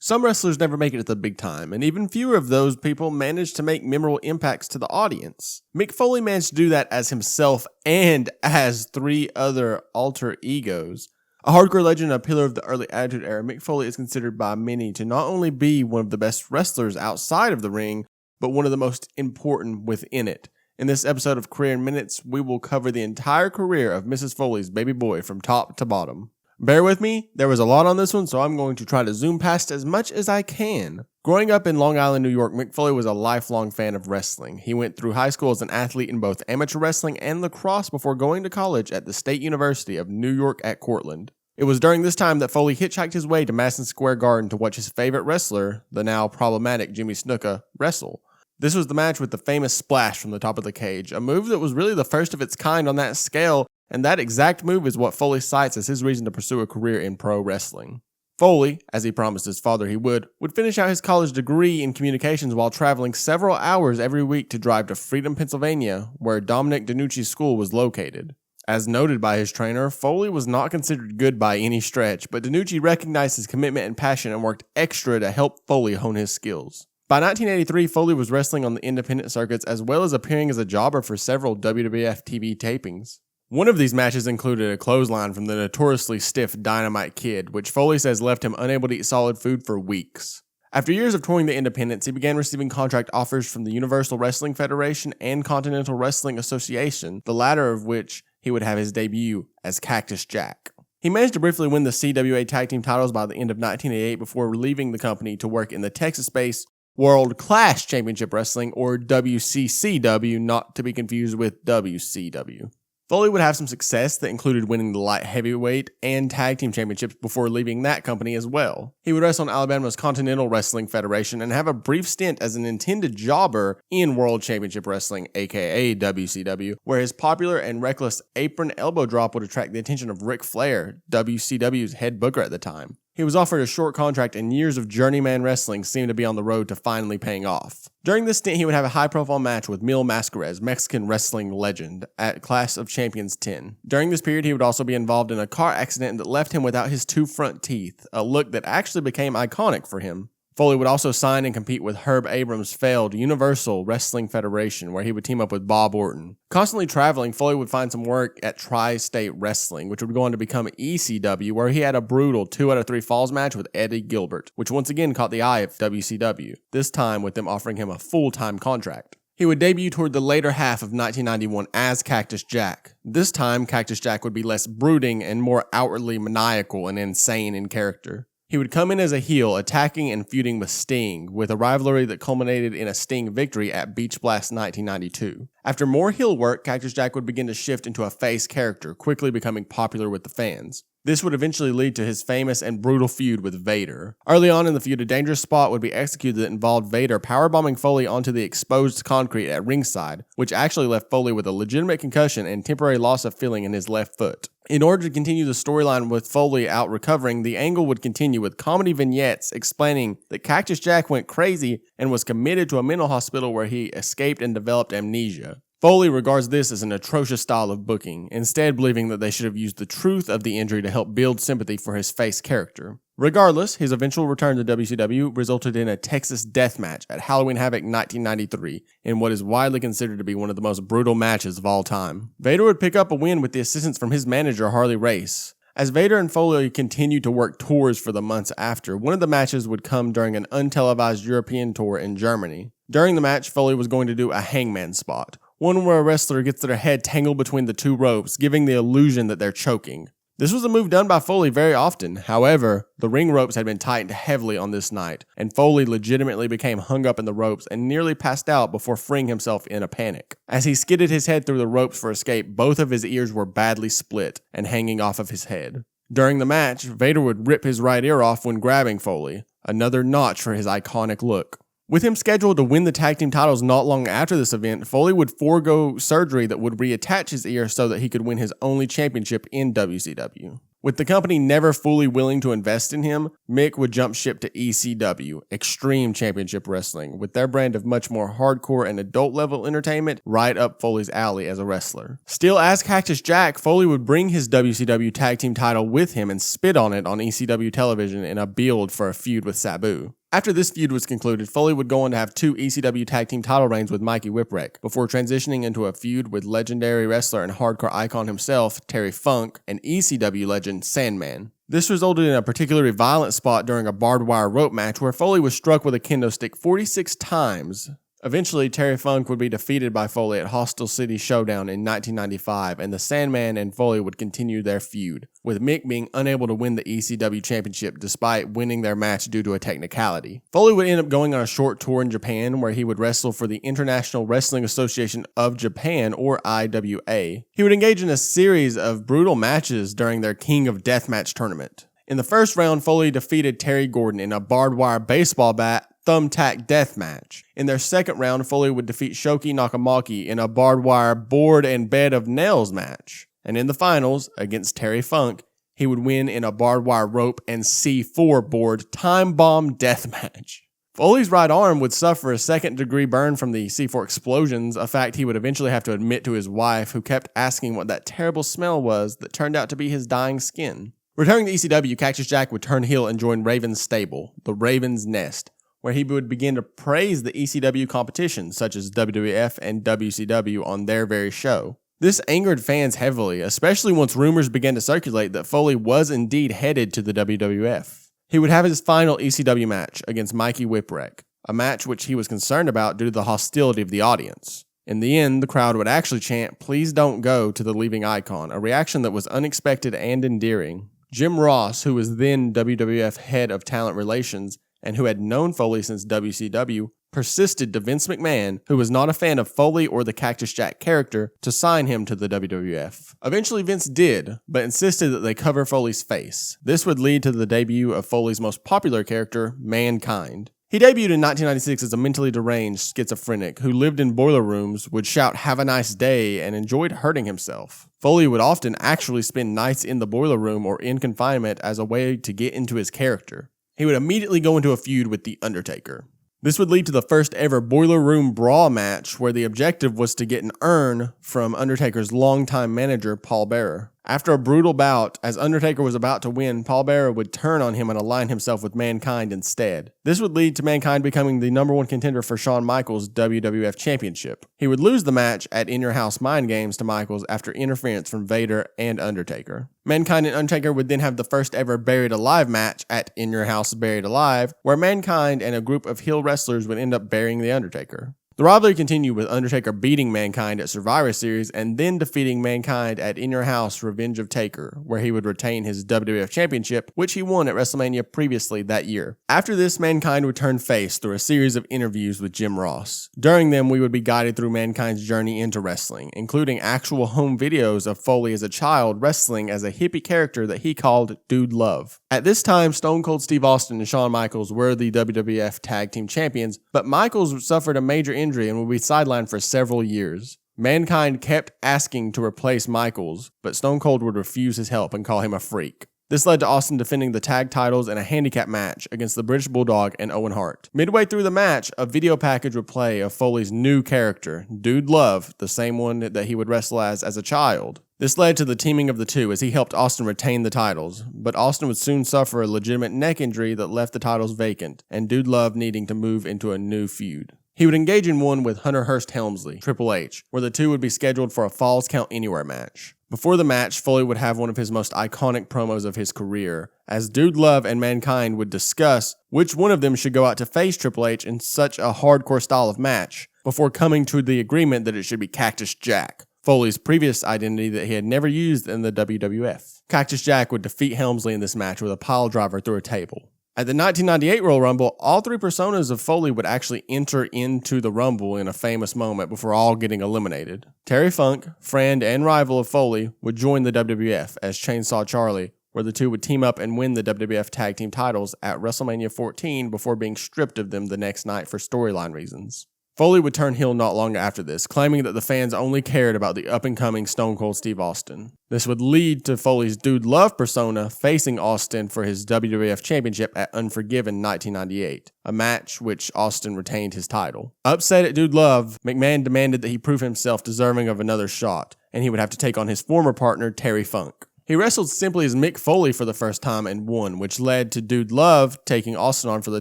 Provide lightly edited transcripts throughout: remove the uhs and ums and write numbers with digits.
Some wrestlers never make it to the big time, and even fewer of those people manage to make memorable impacts to the audience. Mick Foley managed to do that as himself and as 3 other alter egos. A hardcore legend and a pillar of the early Attitude Era, Mick Foley is considered by many to not only be one of the best wrestlers outside of the ring, but one of the most important within it. In this episode of Career in Minutes, we will cover the entire career of Mrs. Foley's baby boy from top to bottom. Bear with me, there was a lot on this one, so I'm going to try to zoom past as much as I can. Growing up in Long Island, New York, Mick Foley was a lifelong fan of wrestling. He went through high school as an athlete in both amateur wrestling and lacrosse before going to college at the State University of New York at Cortland. It was during this time that Foley hitchhiked his way to Madison Square Garden to watch his favorite wrestler, the now problematic Jimmy Snuka, wrestle. This was the match with the famous splash from the top of the cage, a move that was really the first of its kind on that scale, and that exact move is what Foley cites as his reason to pursue a career in pro wrestling. Foley, as he promised his father he would finish out his college degree in communications while traveling several hours every week to drive to Freedom, Pennsylvania, where Dominic DeNucci's school was located. As noted by his trainer, Foley was not considered good by any stretch, but DeNucci recognized his commitment and passion and worked extra to help Foley hone his skills. By 1983, Foley was wrestling on the independent circuits as well as appearing as a jobber for several WWF TV tapings. One of these matches included a clothesline from the notoriously stiff Dynamite Kid, which Foley says left him unable to eat solid food for weeks. After years of touring the independents, he began receiving contract offers from the Universal Wrestling Federation and Continental Wrestling Association, the latter of which he would have his debut as Cactus Jack. He managed to briefly win the CWA Tag Team titles by the end of 1988 before leaving the company to work in the Texas-based World Class Championship Wrestling, or WCCW, not to be confused with WCW. Foley would have some success that included winning the light heavyweight and tag team championships before leaving that company as well. He would wrestle on Alabama's Continental Wrestling Federation and have a brief stint as an intended jobber in World Championship Wrestling, aka WCW, where his popular and reckless apron elbow drop would attract the attention of Ric Flair, WCW's head booker at the time. He was offered a short contract, and years of journeyman wrestling seemed to be on the road to finally paying off. During this stint, he would have a high-profile match with Mil Mascares, Mexican wrestling legend, at Clash of Champions 10. During this period, he would also be involved in a car accident that left him without his 2 front teeth, a look that actually became iconic for him. Foley would also sign and compete with Herb Abrams' failed Universal Wrestling Federation, where he would team up with Bob Orton. Constantly traveling, Foley would find some work at Tri-State Wrestling, which would go on to become ECW, where he had a brutal 2 out of 3 falls match with Eddie Gilbert, which once again caught the eye of WCW, this time with them offering him a full-time contract. He would debut toward the later half of 1991 as Cactus Jack. This time, Cactus Jack would be less brooding and more outwardly maniacal and insane in character. He would come in as a heel, attacking and feuding with Sting, with a rivalry that culminated in a Sting victory at Beach Blast 1992. After more heel work, Cactus Jack would begin to shift into a face character, quickly becoming popular with the fans. This would eventually lead to his famous and brutal feud with Vader. Early on in the feud, a dangerous spot would be executed that involved Vader powerbombing Foley onto the exposed concrete at ringside, which actually left Foley with a legitimate concussion and temporary loss of feeling in his left foot. In order to continue the storyline with Foley out recovering, the angle would continue with comedy vignettes explaining that Cactus Jack went crazy and was committed to a mental hospital where he escaped and developed amnesia. Foley regards this as an atrocious style of booking, instead believing that they should have used the truth of the injury to help build sympathy for his face character. Regardless, his eventual return to WCW resulted in a Texas death match at Halloween Havoc 1993, in what is widely considered to be one of the most brutal matches of all time. Vader would pick up a win with the assistance from his manager Harley Race. As Vader and Foley continued to work tours for the months after, one of the matches would come during an untelevised European tour in Germany. During the match, Foley was going to do a hangman spot, one where a wrestler gets their head tangled between the 2 ropes, giving the illusion that they're choking. This was a move done by Foley very often. However, the ring ropes had been tightened heavily on this night, and Foley legitimately became hung up in the ropes and nearly passed out before freeing himself in a panic. As he skidded his head through the ropes for escape, both of his ears were badly split and hanging off of his head. During the match, Vader would rip his right ear off when grabbing Foley, another notch for his iconic look. With him scheduled to win the tag team titles not long after this event, Foley would forego surgery that would reattach his ear so that he could win his only championship in WCW. With the company never fully willing to invest in him, Mick would jump ship to ECW, Extreme Championship Wrestling, with their brand of much more hardcore and adult-level entertainment right up Foley's alley as a wrestler. Still as Cactus Jack, Foley would bring his WCW Tag Team title with him and spit on it on ECW television in a build for a feud with Sabu. After this feud was concluded, Foley would go on to have 2 ECW Tag Team title reigns with Mikey Whipwreck, before transitioning into a feud with legendary wrestler and hardcore icon himself, Terry Funk, and ECW legend Sandman. This resulted in a particularly violent spot during a barbed wire rope match where Foley was struck with a kendo stick 46 times. Eventually, Terry Funk would be defeated by Foley at Hostile City Showdown in 1995, and the Sandman and Foley would continue their feud, with Mick being unable to win the ECW Championship despite winning their match due to a technicality. Foley would end up going on a short tour in Japan where he would wrestle for the International Wrestling Association of Japan, or IWA. He would engage in a series of brutal matches during their King of Deathmatch tournament. In the first round, Foley defeated Terry Gordon in a barbed wire baseball bat thumbtack death match. In their second round, Foley would defeat Shoki Nakamaki in a barbed wire board and bed of nails match. And in the finals, against Terry Funk, he would win in a barbed wire rope and C4 board time bomb death match. Foley's right arm would suffer a second-degree burn from the C4 explosions, a fact he would eventually have to admit to his wife, who kept asking what that terrible smell was that turned out to be his dying skin. Returning to ECW, Cactus Jack would turn heel and join Raven's stable, the Raven's Nest, where he would begin to praise the ECW competition, such as WWF and WCW, on their very show. This angered fans heavily, especially once rumors began to circulate that Foley was indeed headed to the WWF. He would have his final ECW match against Mikey Whipwreck, a match which he was concerned about due to the hostility of the audience. In the end, the crowd would actually chant, "Please don't go," to the leaving icon, a reaction that was unexpected and endearing. Jim Ross, who was then WWF head of talent relations, and who had known Foley since WCW, persisted to Vince McMahon, who was not a fan of Foley or the Cactus Jack character, to sign him to the WWF. Eventually Vince did, but insisted that they cover Foley's face. This would lead to the debut of Foley's most popular character, Mankind. He debuted in 1996 as a mentally deranged schizophrenic who lived in boiler rooms, would shout "Have a nice day," and enjoyed hurting himself. Foley would often actually spend nights in the boiler room or in confinement as a way to get into his character. He would immediately go into a feud with The Undertaker. This would lead to the first ever Boiler Room Brawl match, where the objective was to get an urn from Undertaker's longtime manager, Paul Bearer. After a brutal bout, as Undertaker was about to win, Paul Bearer would turn on him and align himself with Mankind instead. This would lead to Mankind becoming the #1 contender for Shawn Michaels' WWF Championship. He would lose the match at In Your House Mind Games to Michaels after interference from Vader and Undertaker. Mankind and Undertaker would then have the first ever Buried Alive match at In Your House Buried Alive, where Mankind and a group of heel wrestlers would end up burying The Undertaker. The rivalry continued with Undertaker beating Mankind at Survivor Series and then defeating Mankind at In Your House Revenge of Taker, where he would retain his WWF Championship, which he won at WrestleMania previously that year. After this, Mankind would turn face through a series of interviews with Jim Ross. During them, we would be guided through Mankind's journey into wrestling, including actual home videos of Foley as a child wrestling as a hippie character that he called Dude Love. At this time, Stone Cold Steve Austin and Shawn Michaels were the WWF Tag Team Champions, but Michaels suffered a major injury and would be sidelined for several years. Mankind kept asking to replace Michaels, but Stone Cold would refuse his help and call him a freak. This led to Austin defending the tag titles in a handicap match against the British Bulldog and Owen Hart. Midway through the match, a video package would play of Foley's new character, Dude Love, the same one that he would wrestle as a child. This led to the teaming of the two as he helped Austin retain the titles, but Austin would soon suffer a legitimate neck injury that left the titles vacant, and Dude Love needing to move into a new feud. He would engage in one with Hunter Hearst Helmsley, Triple H, where the two would be scheduled for a Falls Count Anywhere match. Before the match, Foley would have one of his most iconic promos of his career, as Dude Love and Mankind would discuss which one of them should go out to face Triple H in such a hardcore style of match, before coming to the agreement that it should be Cactus Jack, Foley's previous identity that he had never used in the WWF. Cactus Jack would defeat Helmsley in this match with a pile driver through a table. At the 1998 Royal Rumble, all three personas of Foley would actually enter into the Rumble in a famous moment before all getting eliminated. Terry Funk, friend and rival of Foley, would join the WWF as Chainsaw Charlie, where the two would team up and win the WWF Tag Team titles at WrestleMania 14 before being stripped of them the next night for storyline reasons. Foley would turn heel not long after this, claiming that the fans only cared about the up-and-coming Stone Cold Steve Austin. This would lead to Foley's Dude Love persona facing Austin for his WWF Championship at Unforgiven 1998, a match which Austin retained his title. Upset at Dude Love, McMahon demanded that he prove himself deserving of another shot, and he would have to take on his former partner, Terry Funk. He wrestled simply as Mick Foley for the first time and won, which led to Dude Love taking Austin on for the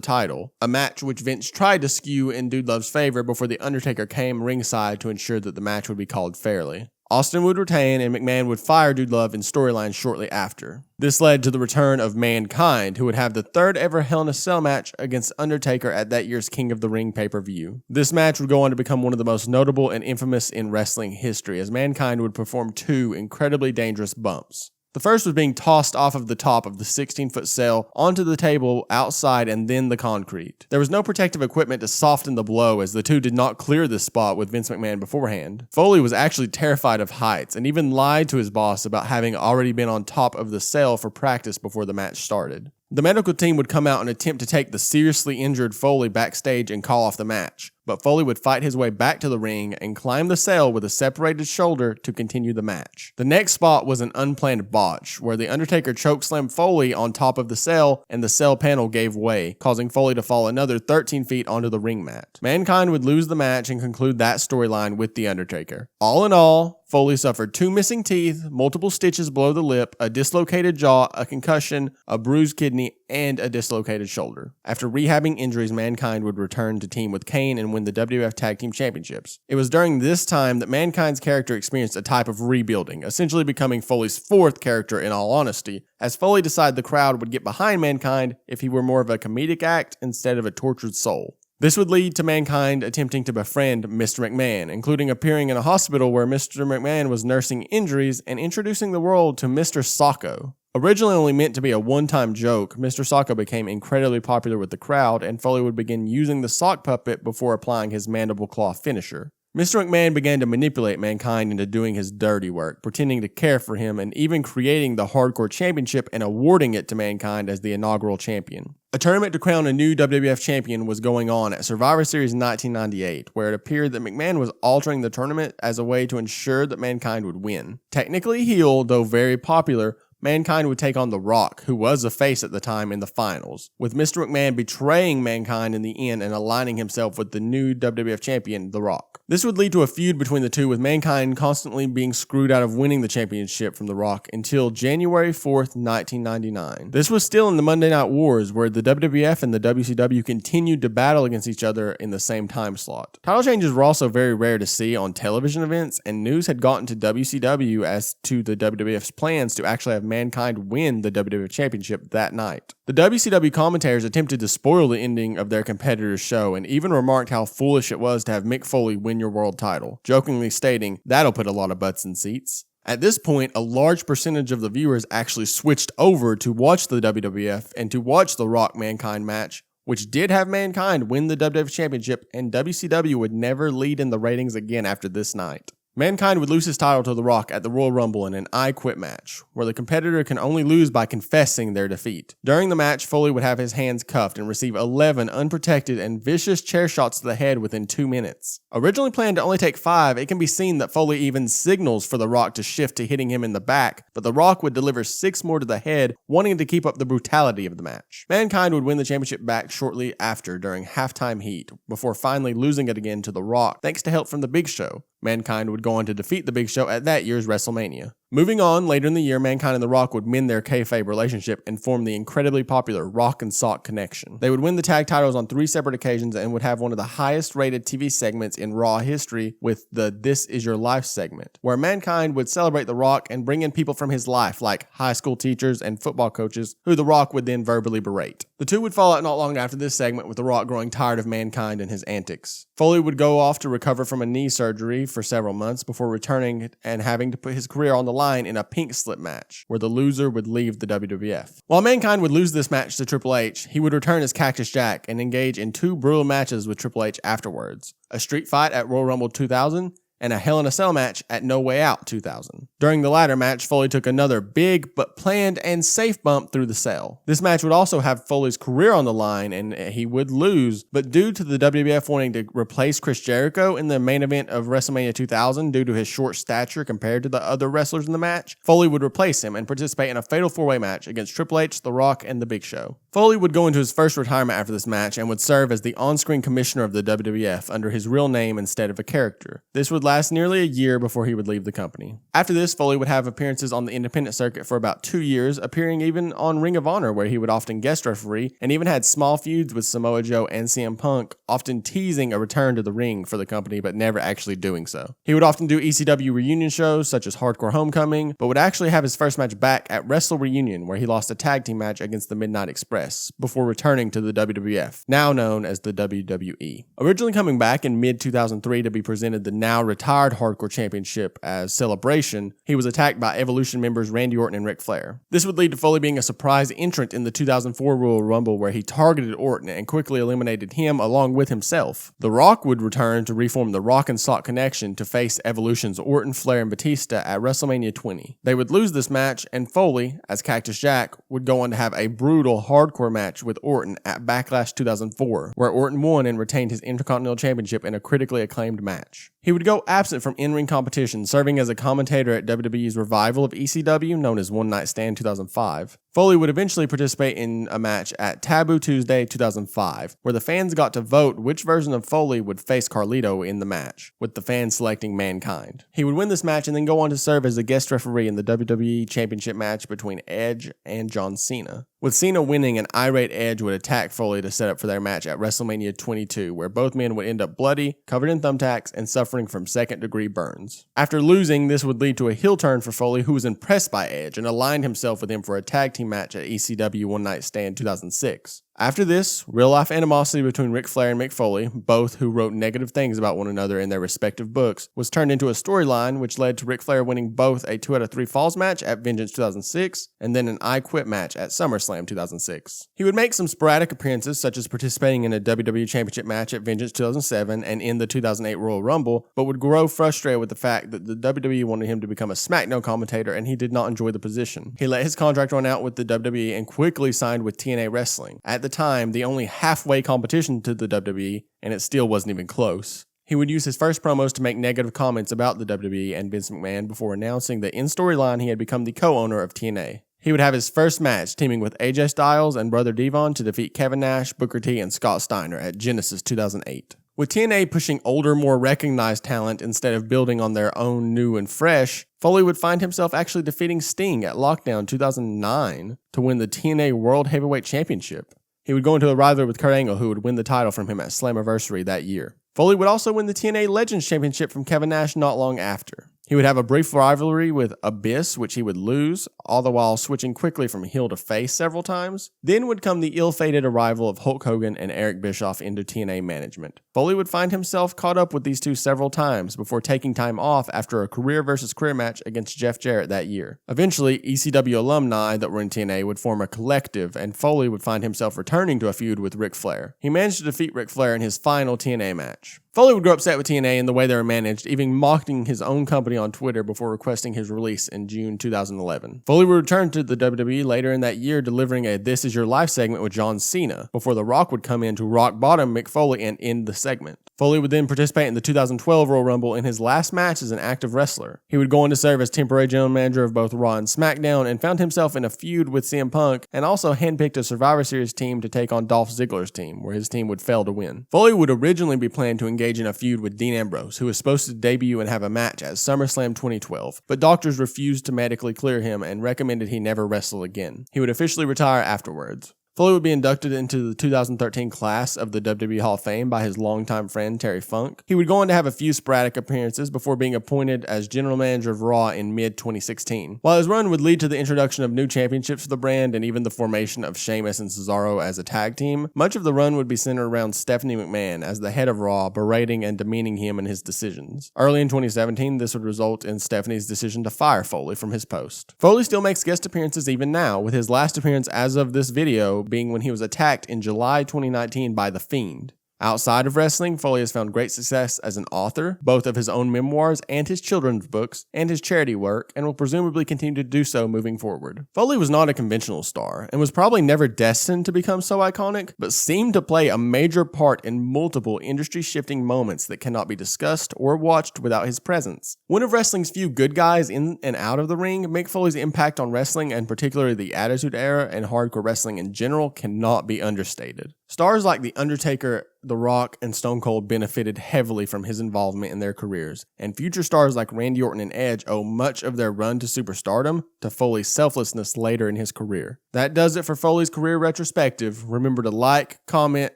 title, a match which Vince tried to skew in Dude Love's favor before The Undertaker came ringside to ensure that the match would be called fairly. Austin would retain and McMahon would fire Dude Love in storyline shortly after. This led to the return of Mankind, who would have the third ever Hell in a Cell match against Undertaker at that year's King of the Ring pay-per-view. This match would go on to become one of the most notable and infamous in wrestling history, as Mankind would perform two incredibly dangerous bumps. The first was being tossed off of the top of the 16-foot cell onto the table outside and then the concrete. There was no protective equipment to soften the blow, as the two did not clear this spot with Vince McMahon beforehand. Foley was actually terrified of heights and even lied to his boss about having already been on top of the cell for practice before the match started. The medical team would come out and attempt to take the seriously injured Foley backstage and call off the match, but Foley would fight his way back to the ring and climb the cell with a separated shoulder to continue the match. The next spot was an unplanned botch, where The Undertaker chokeslammed Foley on top of the cell and the cell panel gave way, causing Foley to fall another 13 feet onto the ring mat. Mankind would lose the match and conclude that storyline with The Undertaker. All in all, Foley suffered 2 missing teeth, multiple stitches below the lip, a dislocated jaw, a concussion, a bruised kidney, and a dislocated shoulder. After rehabbing injuries, Mankind would return to team with Kane and win the WWF Tag Team Championships. It was during this time that Mankind's character experienced a type of rebuilding, essentially becoming Foley's 4th character in all honesty, as Foley decided the crowd would get behind Mankind if he were more of a comedic act instead of a tortured soul. This would lead to Mankind attempting to befriend Mr. McMahon, including appearing in a hospital where Mr. McMahon was nursing injuries and introducing the world to Mr. Socko. Originally only meant to be a one-time joke, Mr. Socko became incredibly popular with the crowd, and Foley would begin using the sock puppet before applying his mandible claw finisher. Mr. McMahon began to manipulate Mankind into doing his dirty work, pretending to care for him and even creating the Hardcore Championship and awarding it to Mankind as the inaugural champion. A tournament to crown a new WWF champion was going on at Survivor Series 1998, where it appeared that McMahon was altering the tournament as a way to ensure that Mankind would win. Technically heel, though very popular, Mankind would take on The Rock, who was a face at the time, in the finals, with Mr. McMahon betraying Mankind in the end and aligning himself with the new WWF champion, The Rock. This would lead to a feud between the two, with Mankind constantly being screwed out of winning the championship from The Rock until January 4th, 1999. This was still in the Monday Night Wars, where the WWF and the WCW continued to battle against each other in the same time slot. Title changes were also very rare to see on television events, and news had gotten to WCW as to the WWF's plans to actually have Mankind win the WWF Championship that night. The WCW commentators attempted to spoil the ending of their competitor's show and even remarked how foolish it was to have Mick Foley win your world title, jokingly stating, "That'll put a lot of butts in seats." At this point, a large percentage of the viewers actually switched over to watch the WWF and to watch the Rock Mankind match, which did have Mankind win the WWF Championship, and WCW would never lead in the ratings again after this night. Mankind would lose his title to The Rock at the Royal Rumble in an I Quit match, where the competitor can only lose by confessing their defeat. During the match, Foley would have his hands cuffed and receive 11 unprotected and vicious chair shots to the head within 2 minutes. Originally planned to only take 5, it can be seen that Foley even signals for The Rock to shift to hitting him in the back, but The Rock would deliver 6 more to the head, wanting to keep up the brutality of the match. Mankind would win the championship back shortly after during halftime heat, before finally losing it again to The Rock thanks to help from The Big Show. Mankind would go on to defeat The Big Show at that year's WrestleMania. Moving on, later in the year, Mankind and The Rock would mend their kayfabe relationship and form the incredibly popular Rock and Sock connection. They would win the tag titles on 3 separate occasions and would have one of the highest rated TV segments in Raw history with the This Is Your Life segment, where Mankind would celebrate The Rock and bring in people from his life like high school teachers and football coaches, who The Rock would then verbally berate. The two would fall out not long after this segment, with The Rock growing tired of Mankind and his antics. Foley would go off to recover from a knee surgery for several months before returning and having to put his career on the line in a pink slip match, where the loser would leave the WWF. While Mankind would lose this match to Triple H, he would return as Cactus Jack and engage in 2 brutal matches with Triple H afterwards. A street fight at Royal Rumble 2000 and a Hell in a Cell match at No Way Out 2000. During the latter match, Foley took another big but planned and safe bump through the cell. This match would also have Foley's career on the line and he would lose, but due to the WWF wanting to replace Chris Jericho in the main event of WrestleMania 2000 due to his short stature compared to the other wrestlers in the match, Foley would replace him and participate in a fatal four-way match against Triple H, The Rock, and The Big Show. Foley would go into his first retirement after this match and would serve as the on-screen commissioner of the WWF under his real name instead of a character. This would last nearly a year before he would leave the company. After this, Foley would have appearances on the independent circuit for about 2 years, appearing even on Ring of Honor where he would often guest referee, and even had small feuds with Samoa Joe and CM Punk, often teasing a return to the ring for the company but never actually doing so. He would often do ECW reunion shows such as Hardcore Homecoming, but would actually have his first match back at Wrestle Reunion where he lost a tag team match against the Midnight Express before returning to the WWF, now known as the WWE. Originally coming back in mid-2003 to be presented the now retired Hardcore Championship as Celebration, he was attacked by Evolution members Randy Orton and Ric Flair. This would lead to Foley being a surprise entrant in the 2004 Royal Rumble where he targeted Orton and quickly eliminated him along with himself. The Rock would return to reform the Rock and Sock Connection to face Evolution's Orton, Flair, and Batista at WrestleMania 20. They would lose this match, and Foley, as Cactus Jack, would go on to have a brutal hardcore match with Orton at Backlash 2004, where Orton won and retained his Intercontinental Championship in a critically acclaimed match. He would go absent from in-ring competition, serving as a commentator at WWE's revival of ECW, known as One Night Stand 2005. Foley would eventually participate in a match at Taboo Tuesday 2005, where the fans got to vote which version of Foley would face Carlito in the match, with the fans selecting Mankind. He would win this match and then go on to serve as a guest referee in the WWE Championship match between Edge and John Cena. With Cena winning, an irate Edge would attack Foley to set up for their match at WrestleMania 22, where both men would end up bloody, covered in thumbtacks, and suffering from second-degree burns. After losing, this would lead to a heel turn for Foley, who was impressed by Edge and aligned himself with him for a tag team match at ECW One Night Stand 2006. After this, real-life animosity between Ric Flair and Mick Foley, both who wrote negative things about one another in their respective books, was turned into a storyline which led to Ric Flair winning both a 2 out of 3 Falls match at Vengeance 2006 and then an I Quit match at SummerSlam 2006. He would make some sporadic appearances, such as participating in a WWE Championship match at Vengeance 2007 and in the 2008 Royal Rumble, but would grow frustrated with the fact that the WWE wanted him to become a SmackDown commentator and he did not enjoy the position. He let his contract run out with the WWE and quickly signed with TNA Wrestling. At the time, the only halfway competition to the WWE, and it still wasn't even close. He would use his first promos to make negative comments about the WWE and Vince McMahon before announcing that in storyline he had become the co-owner of TNA. He would have his first match teaming with AJ Styles and Brother Devon to defeat Kevin Nash, Booker T, and Scott Steiner at Genesis 2008. With TNA pushing older, more recognized talent instead of building on their own new and fresh, Foley would find himself actually defeating Sting at Lockdown 2009 to win the TNA World Heavyweight Championship. He would go into a rivalry with Kurt Angle, who would win the title from him at Slammiversary that year. Foley would also win the TNA Legends Championship from Kevin Nash not long after. He would have a brief rivalry with Abyss, which he would lose, all the while switching quickly from heel to face several times. Then would come the ill-fated arrival of Hulk Hogan and Eric Bischoff into TNA management. Foley would find himself caught up with these two several times before taking time off after a career versus career match against Jeff Jarrett that year. Eventually, ECW alumni that were in TNA would form a collective, and Foley would find himself returning to a feud with Ric Flair. He managed to defeat Ric Flair in his final TNA match. Foley would grow upset with TNA and the way they were managed, even mocking his own company on Twitter before requesting his release in June 2011. Foley would return to the WWE later in that year, delivering a This Is Your Life segment with John Cena, before The Rock would come in to rock bottom Mick Foley and end the segment. Foley would then participate in the 2012 Royal Rumble in his last match as an active wrestler. He would go on to serve as temporary general manager of both Raw and SmackDown and found himself in a feud with CM Punk and also handpicked a Survivor Series team to take on Dolph Ziggler's team, where his team would fail to win. Foley would originally be planned to engage in a feud with Dean Ambrose, who was supposed to debut and have a match at SummerSlam 2012, but doctors refused to medically clear him and recommended he never wrestle again. He would officially retire afterwards. Foley would be inducted into the 2013 class of the WWE Hall of Fame by his longtime friend Terry Funk. He would go on to have a few sporadic appearances before being appointed as general manager of Raw in mid-2016. While his run would lead to the introduction of new championships for the brand and even the formation of Sheamus and Cesaro as a tag team, much of the run would be centered around Stephanie McMahon as the head of Raw, berating and demeaning him and his decisions. Early in 2017, this would result in Stephanie's decision to fire Foley from his post. Foley still makes guest appearances even now, with his last appearance as of this video being when he was attacked in July 2019 by The Fiend. Outside of wrestling, Foley has found great success as an author, both of his own memoirs and his children's books, and his charity work, and will presumably continue to do so moving forward. Foley was not a conventional star, and was probably never destined to become so iconic, but seemed to play a major part in multiple industry-shifting moments that cannot be discussed or watched without his presence. One of wrestling's few good guys in and out of the ring, Mick Foley's impact on wrestling, and particularly the Attitude Era and hardcore wrestling in general, cannot be understated. Stars like The Undertaker, The Rock, and Stone Cold benefited heavily from his involvement in their careers, and future stars like Randy Orton and Edge owe much of their run to superstardom to Foley's selflessness later in his career. That does it for Foley's career retrospective. Remember to like, comment,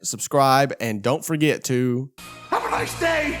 subscribe, and don't forget to... Have a nice day!